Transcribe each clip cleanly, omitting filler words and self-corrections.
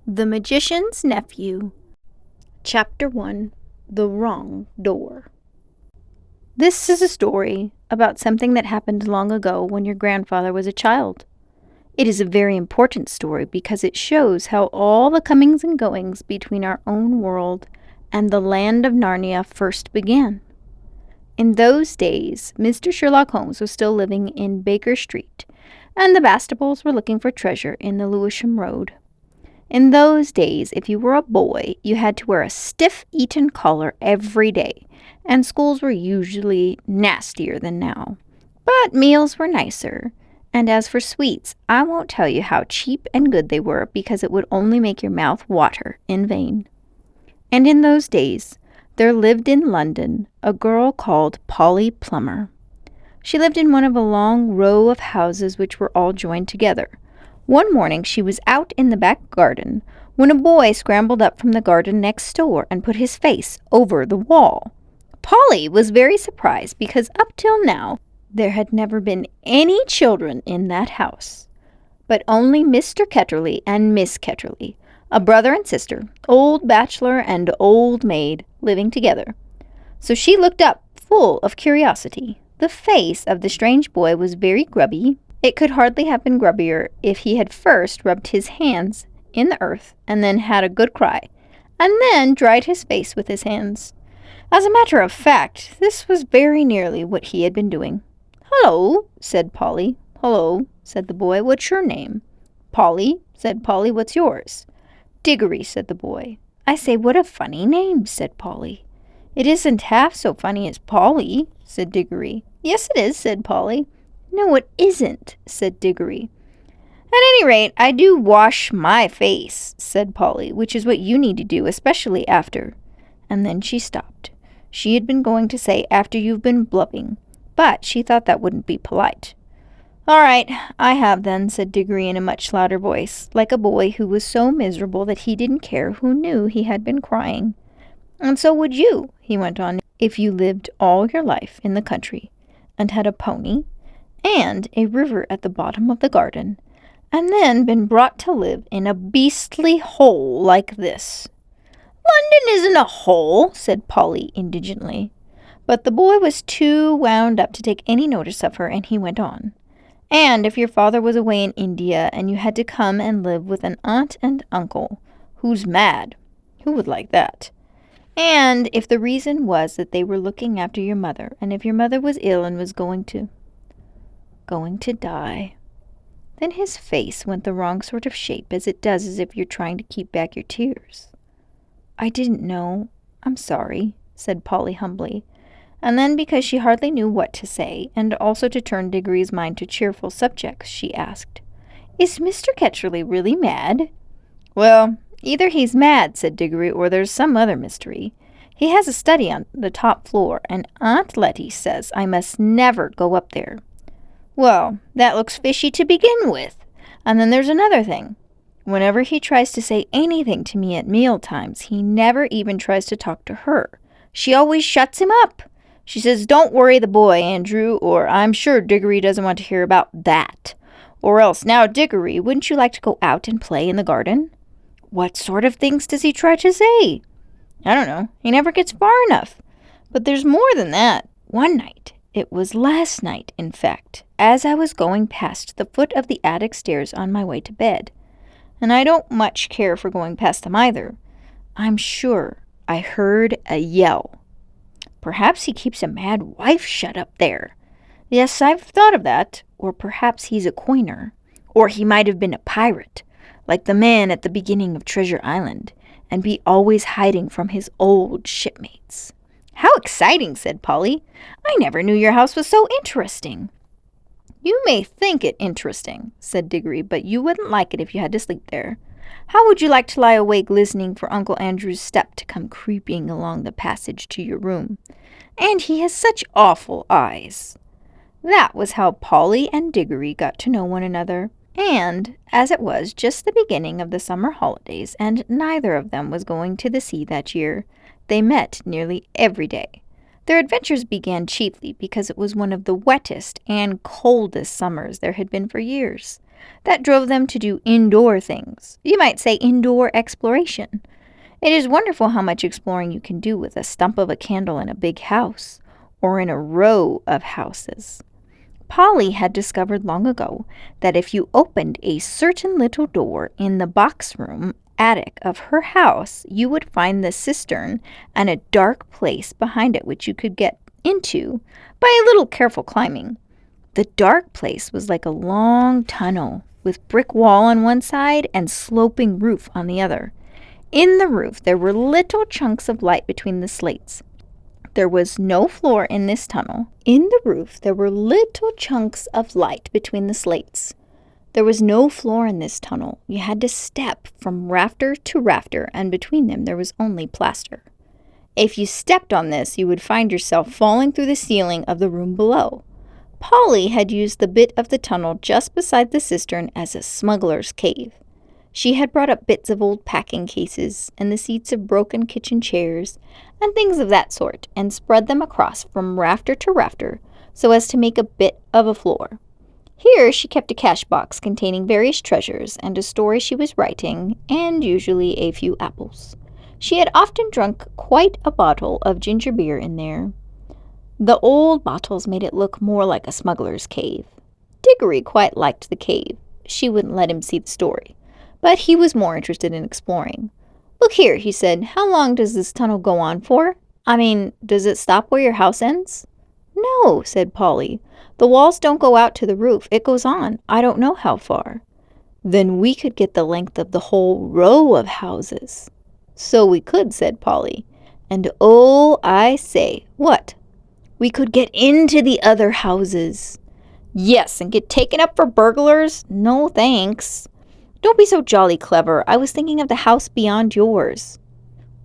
The Magician's Nephew. Chapter 1. The Wrong Door. This is a story about something that happened long ago when your grandfather was a child. It is a very important story because it shows how all the comings and goings between our own world and the land of Narnia first began. In those days, Mr. Sherlock Holmes was still living in Baker Street, and the Bastables were looking for treasure in the Lewisham Road. In those days, if you were a boy, you had to wear a stiff Eton collar every day, and schools were usually nastier than now. But meals were nicer, and as for sweets, I won't tell you how cheap and good they were because it would only make your mouth water in vain. And in those days, there lived in London a girl called Polly Plummer. She lived in one of a long row of houses which were all joined together. One morning she was out in the back garden when a boy scrambled up from the garden next door and put his face over the wall. Polly was very surprised because up till now there had never been any children in that house, but only Mr. Ketterley and Miss Ketterley, a brother and sister, old bachelor and old maid, living together. So she looked up full of curiosity. The face of the strange boy was very grubby. It could hardly have been grubbier if he had first rubbed his hands in the earth and then had a good cry, and then dried his face with his hands. As a matter of fact, this was very nearly what he had been doing. "Hello," said Polly. "Hello," said the boy. "What's your name?" "Polly," said Polly. "What's yours?" "Diggory," said the boy. "I say, what a funny name," said Polly. "It isn't half so funny as Polly," said Diggory. "Yes, it is," said Polly. "No, it isn't," said Diggory. "At any rate, I do wash my face," said Polly, "which is what you need to do, especially after—" And then she stopped. She had been going to say, "after you've been blubbing," but she thought that wouldn't be polite. "All right, I have then," said Diggory in a much louder voice, like a boy who was so miserable that he didn't care who knew he had been crying. "And so would you," he went on, "if you lived all your life in the country, and had a pony, and a river at the bottom of the garden, and then been brought to live in a beastly hole like this." "London isn't a hole," said Polly indigently. But the boy was too wound up to take any notice of her, and he went on. "And if your father was away in India, and you had to come and live with an aunt and uncle who's mad, who would like that? And if the reason was that they were looking after your mother, and if your mother was ill and was going to die." Then his face went the wrong sort of shape, as it does if you're trying to keep back your tears. "I didn't know. I'm sorry," said Polly humbly. And then, because she hardly knew what to say, and also to turn Diggory's mind to cheerful subjects, she asked, "Is Mr. Ketterley really mad?" "Well, either he's mad," said Diggory, "or there's some other mystery. He has a study on the top floor, and Aunt Letty says I must never go up there." "Well, that looks fishy to begin with. And then there's another thing. Whenever he tries to say anything to me at meal times, he never even tries to talk to her. She always shuts him up. She says, 'Don't worry the boy, Andrew,' or 'I'm sure Diggory doesn't want to hear about that.' Or else, 'Now, Diggory, wouldn't you like to go out and play in the garden?' What sort of things does he try to say? I don't know. He never gets far enough. But there's more than that. One night, it was last night, in fact, as I was going past the foot of the attic stairs on my way to bed, and I don't much care for going past them either, I'm sure I heard a yell. Perhaps he keeps a mad wife shut up there. Yes, I've thought of that. Or perhaps he's a coiner. Or he might have been a pirate, like the man at the beginning of Treasure Island, and be always hiding from his old shipmates." "How exciting," said Polly. "I never knew your house was so interesting." "You may think it interesting," said Diggory, "but you wouldn't like it if you had to sleep there. How would you like to lie awake listening for Uncle Andrew's step to come creeping along the passage to your room? And he has such awful eyes." That was how Polly and Diggory got to know one another. And, as it was just the beginning of the summer holidays, and neither of them was going to the sea that year, they met nearly every day. Their adventures began chiefly because it was one of the wettest and coldest summers there had been for years, That drove them to do indoor things. You might say indoor exploration. It is wonderful how much exploring you can do with a stump of a candle in a big house, or in a row of houses. Polly had discovered long ago that if you opened a certain little door in the box room attic of her house, you would find the cistern and a dark place behind it which you could get into by a little careful climbing. The dark place was like a long tunnel with brick wall on one side and sloping roof on the other. In the roof there were little chunks of light between the slates. There was no floor in this tunnel. In the roof there were little chunks of light between the slates. There was no floor in this tunnel. You had to step from rafter to rafter, and between them there was only plaster. If you stepped on this, you would find yourself falling through the ceiling of the room below. Polly had used the bit of the tunnel just beside the cistern as a smuggler's cave. She had brought up bits of old packing cases and the seats of broken kitchen chairs and things of that sort, and spread them across from rafter to rafter so as to make a bit of a floor. Here she kept a cash box containing various treasures and a story she was writing, and usually a few apples. She had often drunk quite a bottle of ginger beer in there. The old bottles made it look more like a smuggler's cave. Diggory quite liked the cave. She wouldn't let him see the story, but he was more interested in exploring. "Look here," he said, "how long does this tunnel go on for? I mean, does it stop where your house ends?" "No," said Polly. "The walls don't go out to the roof. It goes on. I don't know how far." "Then we could get the length of the whole row of houses." "So we could," said Polly. "And oh, I say, what? We could get into the other houses." "Yes, and get taken up for burglars? No, thanks." "Don't be so jolly clever. I was thinking of the house beyond yours."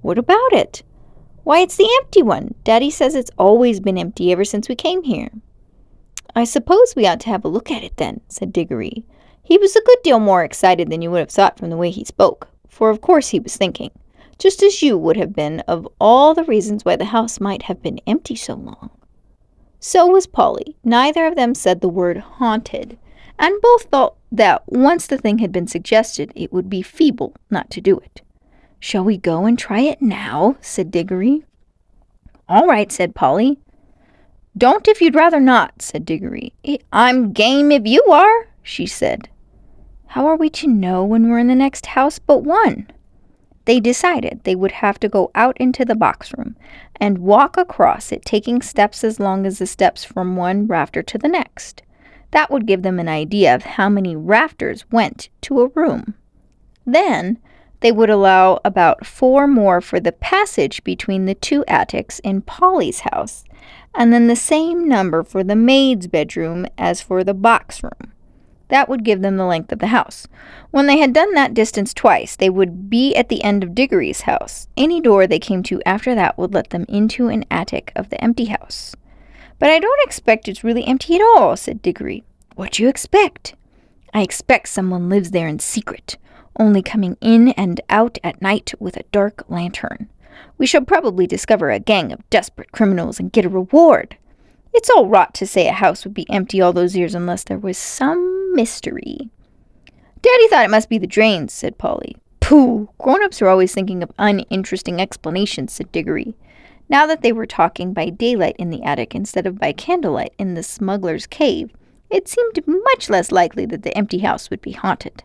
"What about it?" "Why, it's the empty one. Daddy says it's always been empty ever since we came here." "I suppose we ought to have a look at it then," said Diggory. He was a good deal more excited than you would have thought from the way he spoke, for of course he was thinking, just as you would have been, of all the reasons why the house might have been empty so long. So was Polly. Neither of them said the word haunted, and both thought that once the thing had been suggested, it would be feeble not to do it. "Shall we go and try it now?" said Diggory. "All right," said Polly. "Don't if you'd rather not," said Diggory. "I'm game if you are," she said. "How are we to know when we're in the next house but one?" They decided they would have to go out into the box room and walk across it, taking steps as long as the steps from one rafter to the next. That would give them an idea of how many rafters went to a room. Then they would allow about 4 more for the passage between the 2 attics in Polly's house, and then the same number for the maid's bedroom as for the box room. That would give them the length of the house. When they had done that distance twice, they would be at the end of Diggory's house. Any door they came to after that would let them into an attic of the empty house. "But I don't expect it's really empty at all," said Diggory. "What do you expect?" "I expect someone lives there in secret, only coming in and out at night with a dark lantern. We shall probably discover a gang of desperate criminals and get a reward. It's all rot to say a house would be empty all those years unless there was some mystery." "Daddy thought it must be the drains," said Polly. "Pooh! Grown-ups are always thinking of uninteresting explanations," said Diggory. Now that they were talking by daylight in the attic instead of by candlelight in the smuggler's cave, it seemed much less likely that the empty house would be haunted.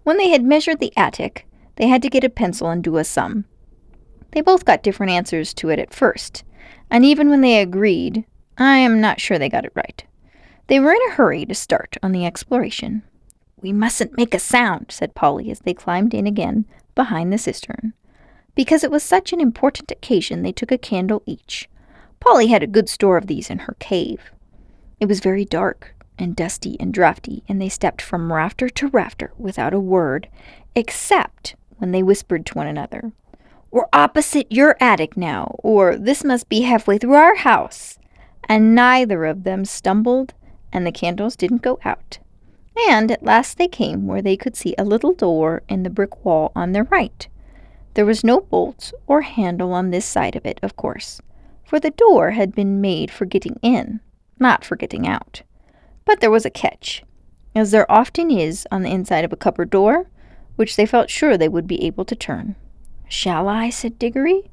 When they had measured the attic, they had to get a pencil and do a sum. They both got different answers to it at first, and even when they agreed, I am not sure they got it right. They were in a hurry to start on the exploration. "We mustn't make a sound," said Polly as they climbed in again behind the cistern. Because it was such an important occasion, they took a candle each. Polly had a good store of these in her cave. It was very dark and dusty and draughty, and they stepped from rafter to rafter without a word, except when they whispered to one another, "We're opposite your attic now," or "This must be halfway through our house." And neither of them stumbled, and the candles didn't go out. And at last they came where they could see a little door in the brick wall on their right. There was no bolt or handle on this side of it, of course, for the door had been made for getting in, not for getting out. But there was a catch. as there often is on the inside of a cupboard door, which they felt sure they would be able to turn. "Shall I?" said Diggory.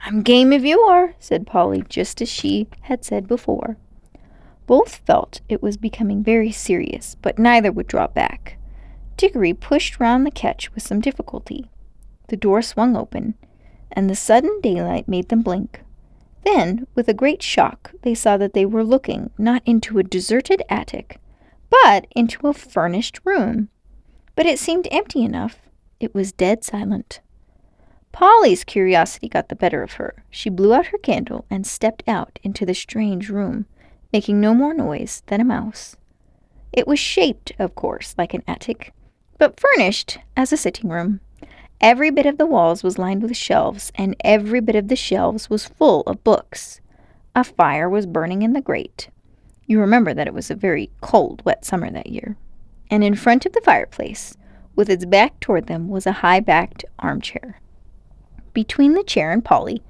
"I'm game if you are," said Polly, just as she had said before. Both felt it was becoming very serious, but neither would draw back. Diggory pushed round the catch with some difficulty. The door swung open, and the sudden daylight made them blink. Then, with a great shock, they saw that they were looking not into a deserted attic, but into a furnished room. But it seemed empty enough. It was dead silent. Polly's curiosity got the better of her. She blew out her candle and stepped out into the strange room, making no more noise than a mouse. It was shaped, of course, like an attic, but furnished as a sitting room. Every bit of the walls was lined with shelves, and every bit of the shelves was full of books. A fire was burning in the grate. You remember that it was a very cold, wet summer that year. And in front of the fireplace, with its back toward them, was a high-backed armchair. Between the chair and Polly,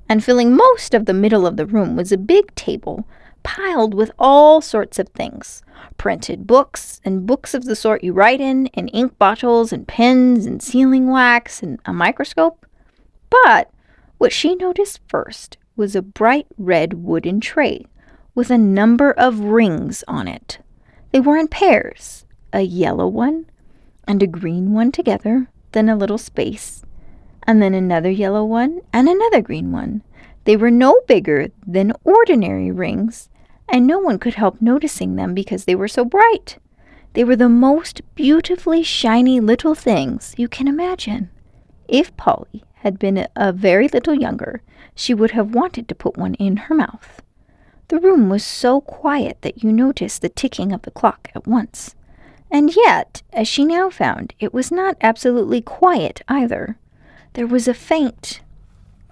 and filling most of the middle of the room, was a big table piled with all sorts of things. Printed books, and books of the sort you write in, and ink bottles, and pens, and sealing wax, and a microscope. But what she noticed first was a bright red wooden tray with a number of rings on it. They were in pairs, a yellow one and a green one together, then a little space, and then another yellow one and another green one. They were no bigger than ordinary rings, and no one could help noticing them because they were so bright. They were the most beautifully shiny little things you can imagine. If Polly had been a very little younger, she would have wanted to put one in her mouth. The room was so quiet that you noticed the ticking of the clock at once. And yet, as she now found, it was not absolutely quiet either. There was a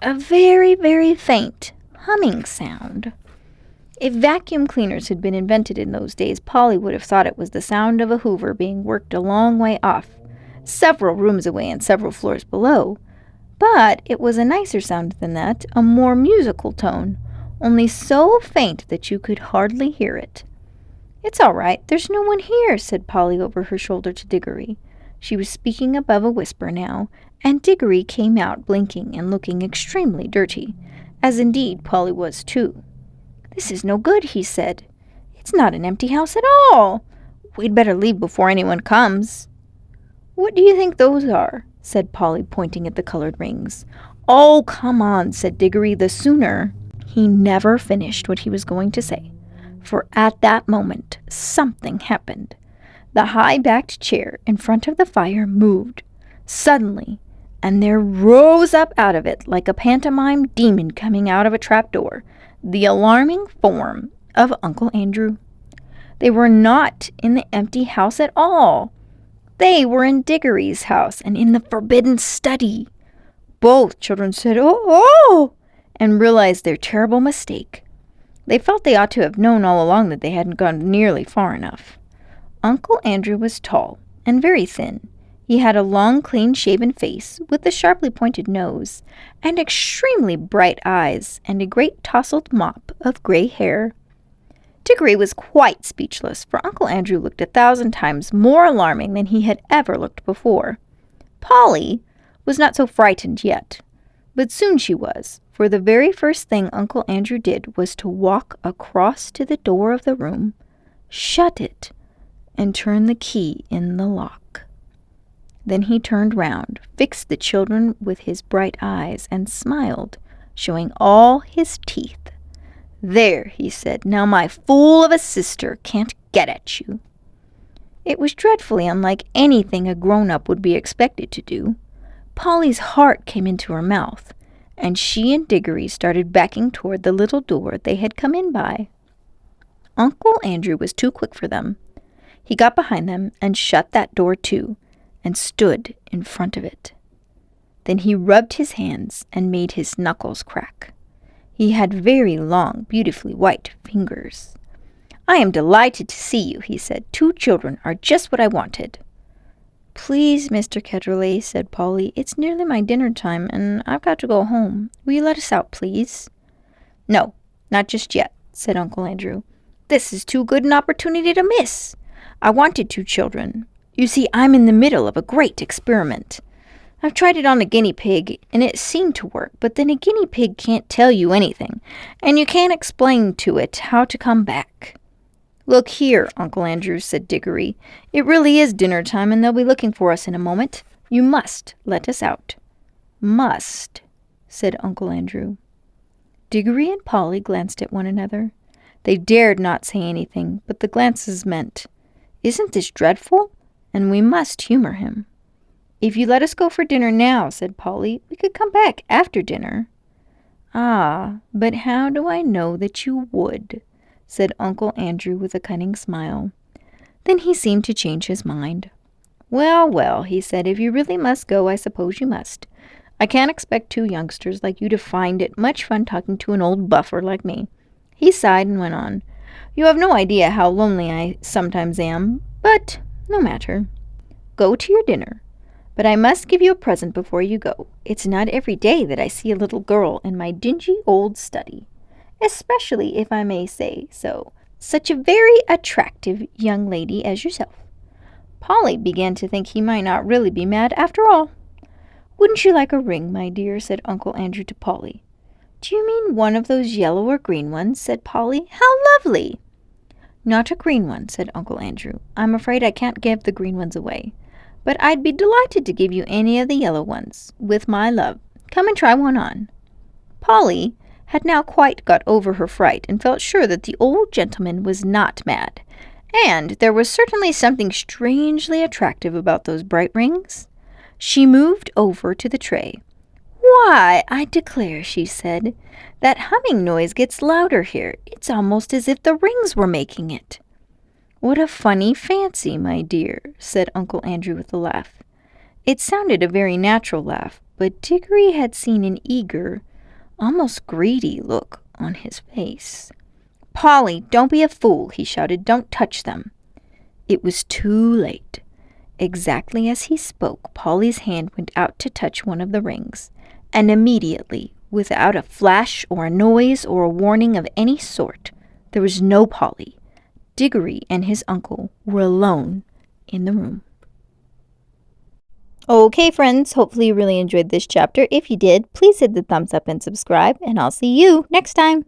very, very faint humming sound. If vacuum cleaners had been invented in those days, Polly would have thought it was the sound of a hoover being worked a long way off, several rooms away and several floors below. But it was a nicer sound than that, a more musical tone, only so faint that you could hardly hear it. "It's all right, there's no one here," said Polly over her shoulder to Diggory. She was speaking above a whisper now, and Diggory came out blinking and looking extremely dirty, as indeed Polly was too. "This is no good," he said. "It's not an empty house at all. We'd better leave before anyone comes." "What do you think those are?" said Polly, pointing at the colored rings. "Oh, come on," said Diggory, "the sooner." He never finished what he was going to say, for at that moment something happened. The high-backed chair in front of the fire moved suddenly, and there rose up out of it, like a pantomime demon coming out of a trapdoor, the alarming form of Uncle Andrew. They were not in the empty house at all. They were in Diggory's house and in the forbidden study. Both children said, "Oh, oh!" and realized their terrible mistake. They felt they ought to have known all along that they hadn't gone nearly far enough. Uncle Andrew was tall and very thin. He had a long, clean-shaven face with a sharply pointed nose and extremely bright eyes and a great tousled mop of gray hair. Diggory was quite speechless, for Uncle Andrew looked 1,000 times more alarming than he had ever looked before. Polly was not so frightened yet, but soon she was, for the very first thing Uncle Andrew did was to walk across to the door of the room, shut it, and turn the key in the lock. Then he turned round, fixed the children with his bright eyes, and smiled, showing all his teeth. "There," he said, "now my fool of a sister can't get at you." It was dreadfully unlike anything a grown-up would be expected to do. Polly's heart came into her mouth, and she and Diggory started backing toward the little door they had come in by. Uncle Andrew was too quick for them. He got behind them and shut that door too, and stood in front of it. Then he rubbed his hands and made his knuckles crack. He had very long, beautifully white fingers. "I am delighted to see you," he said. "2 children are just what I wanted." "Please, Mr. Ketterley," said Polly, "it's nearly my dinner time, and I've got to go home. Will you let us out, please?" "No, not just yet," said Uncle Andrew. "This is too good an opportunity to miss. I wanted 2 children. You see, I'm in the middle of a great experiment. I've tried it on a guinea pig, and it seemed to work, but then a guinea pig can't tell you anything, and you can't explain to it how to come back. Look here, Uncle Andrew, said Diggory. It really is dinner time, and they'll be looking for us in a moment. You must let us out. Must, said Uncle Andrew. Diggory and Polly glanced at one another. They dared not say anything, but the glances meant, Isn't this dreadful? And we must humor him. If you let us go for dinner now, said Polly, we could come back after dinner. Ah, but how do I know that you would? Said Uncle Andrew with a cunning smile. Then he seemed to change his mind. Well, well, he said, if you really must go, I suppose you must. I can't expect 2 youngsters like you to find it much fun talking to an old buffer like me. He sighed and went on. You have no idea how lonely I sometimes am, but no matter. Go to your dinner. But I must give you a present before you go. It's not every day that I see a little girl in my dingy old study, especially, if I may say so, such a very attractive young lady as yourself. Polly began to think he might not really be mad after all. Wouldn't you like a ring, my dear? Said Uncle Andrew to Polly. Do you mean one of those yellow or green ones? Said Polly. How lovely! Not a green one, said Uncle Andrew. I'm afraid I can't give the green ones away. But I'd be delighted to give you any of the yellow ones, with my love. Come and try one on. Polly had now quite got over her fright and felt sure that the old gentleman was not mad, and there was certainly something strangely attractive about those bright rings. She moved over to the tray. Why, I declare, she said, that humming noise gets louder here. It's almost as if the rings were making it. What a funny fancy, my dear, said Uncle Andrew with a laugh. It sounded a very natural laugh, but Diggory had seen an eager, almost greedy look on his face. Polly, don't be a fool, he shouted. Don't touch them. It was too late. Exactly as he spoke, Polly's hand went out to touch one of the rings, and immediately, without a flash or a noise or a warning of any sort, there was no Polly. Diggory and his uncle were alone in the room. Okay, friends, hopefully you really enjoyed this chapter. If you did, please hit the thumbs up and subscribe, and I'll see you next time.